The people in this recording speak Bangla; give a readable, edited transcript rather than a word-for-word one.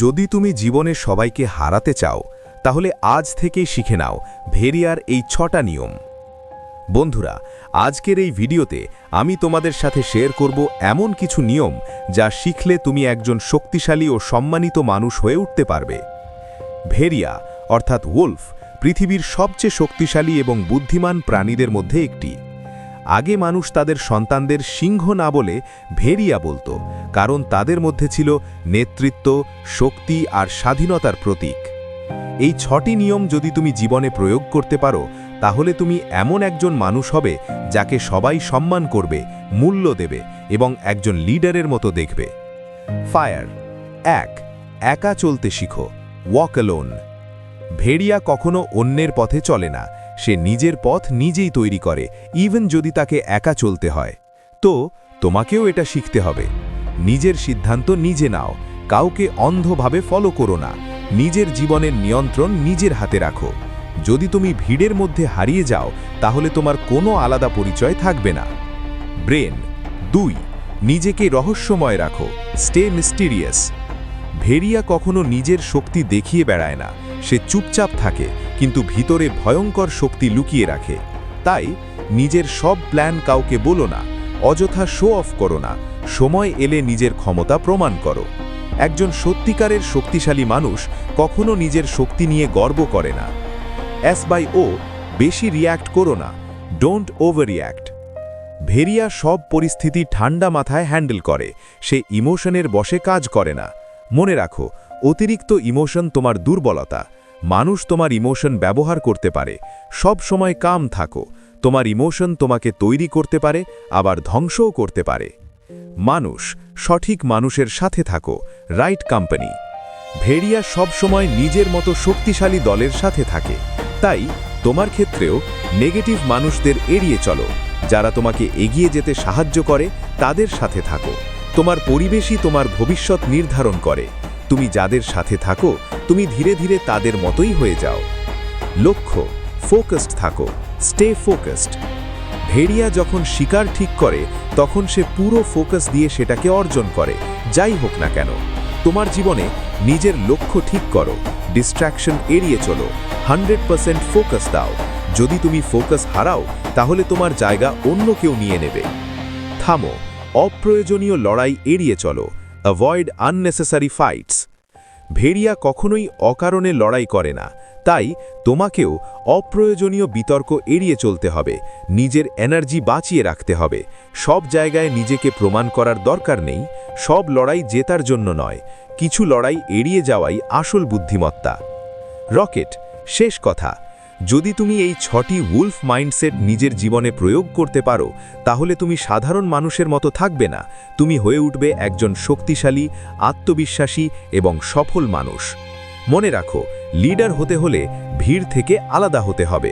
যদি তুমি জীবনে সবাইকে হারাতে চাও তাহলে আজ থেকেই শিখে নাও ভেরিয়ার এই 6টা নিয়ম। বন্ধুরা, আজকের এই ভিডিওতে আমি তোমাদের সাথে শেয়ার করব এমন কিছু নিয়ম যা শিখলে তুমি একজন শক্তিশালী ও সম্মানিত মানুষ হয়ে উঠতে পারবে। ভেরিয়া অর্থাৎ ওলফ পৃথিবীর সবচেয়ে শক্তিশালী এবং বুদ্ধিমান প্রাণীদের মধ্যে একটি। আগে মানুষ তাদের সন্তানদের সিংহ না বলে ভেরিয়া বলতো, কারণ তাদের মধ্যে ছিল নেতৃত্ব, শক্তি আর স্বাধীনতার প্রতীক। এই 6টি নিয়ম যদি তুমি জীবনে প্রয়োগ করতে পারো তাহলে তুমি এমন একজন মানুষ হবে যাকে সবাই সম্মান করবে, মূল্য দেবে এবং একজন লিডারের মতো দেখবে। ফায়ার 1. একা চলতে শিখো, ওয়াক অ্যালোন। ভেড়িয়া কখনো অন্যের পথে চলে না, সে নিজের পথ নিজেই তৈরি করে, ইভেন যদি তাকে একা চলতে হয়। তো তোমাকেও এটা শিখতে হবে। নিজের সিদ্ধান্ত নিজে নাও, কাউকে অন্ধভাবে ফলো করো না, নিজের জীবনের নিয়ন্ত্রণ নিজের হাতে রাখো। যদি তুমি ভিড়ের মধ্যে হারিয়ে যাও তাহলে তোমার কোনো আলাদা পরিচয় থাকবে না। ব্রেন 2. নিজেকে রহস্যময় রাখো, স্টে মিস্টিরিয়াস। ভেড়িয়া কখনো নিজের শক্তি দেখিয়ে বেড়ায় না, সে চুপচাপ থাকে কিন্তু ভিতরে ভয়ঙ্কর শক্তি লুকিয়ে রাখে। তাই নিজের সব প্ল্যান কাউকে বলো না, অযথা শো অফ করো না, সময় এলে নিজের ক্ষমতা প্রমাণ করো। একজন সত্যিকারের শক্তিশালী মানুষ কখনো নিজের শক্তি নিয়ে গর্ব করে না। S/O বেশি রিয়্যাক্ট করো না, ডোন্ট ওভার রিয়্যাক্ট। ভেড়িয়া সব পরিস্থিতি ঠান্ডা মাথায় হ্যান্ডেল করে, সে ইমোশনের বশে কাজ করে না। মনে রাখো, অতিরিক্ত ইমোশন তোমার দুর্বলতা। মানুষ তোমার ইমোশন ব্যবহার করতে পারে। সব সময় কাম থাকো, তোমার ইমোশন তোমাকে তৈরি করতে পারে আবার ধ্বংসও করতে পারে। মানুষ, সঠিক মানুষের সাথে থাকো, রাইট কোম্পানি। ভেড়িয়া সব সময় নিজের মতো শক্তিশালী দলের সাথে থাকে। তাই তোমার ক্ষেত্রেও নেগেটিভ মানুষদের এড়িয়ে চলো। যারা তোমাকে এগিয়ে যেতে সাহায্য করে তাদের সাথে থাকো। তোমার পরিবেশই তোমার ভবিষ্যৎ নির্ধারণ করে। তুমি যাদের সাথে থাকো তুমি ধীরে ধীরে তাদের মতোই হয়ে যাও। লক্ষ্য, ফোকাসড থাকো, স্টে ফোকাসড। ভেড়িয়া যখন শিকার ঠিক করে তখন সে পুরো ফোকাস দিয়ে সেটাকে অর্জন করে, যাই হোক না কেন। তোমার জীবনে নিজের লক্ষ্য ঠিক করো, ডিস্ট্র্যাকশন এড়িয়ে চলো, 100% ফোকাস দাও। যদি তুমি ফোকাস হারাও তাহলে তোমার জায়গা অন্য কেউ নিয়ে নেবে। থামো, অপ্রয়োজনীয় লড়াই এড়িয়ে চলো, অ্যাভয়েড আননেসেসারি ফাইটস। ভেড়িয়া কখনোই অকারণে লড়াই করে না, তাই তোমাকেও অপ্রয়োজনীয় বিতর্ক এড়িয়ে চলতে হবে, নিজের এনার্জি বাঁচিয়ে রাখতে হবে। সব জায়গায় নিজেকে প্রমাণ করার দরকার নেই, সব লড়াই জেতার জন্য নয়, কিছু লড়াই এড়িয়ে যাওয়াই আসল বুদ্ধিমত্তা। রকেট, শেষ কথা, যদি তুমি এই 6টি উলফ মাইন্ডসেট নিজের জীবনে প্রয়োগ করতে পারো তাহলে তুমি সাধারণ মানুষের মতো থাকবে না, তুমি হয়ে উঠবে একজন শক্তিশালী, আত্মবিশ্বাসী এবং সফল মানুষ। মনে রাখো, লিডার হতে হলে ভিড় থেকে আলাদা হতে হবে।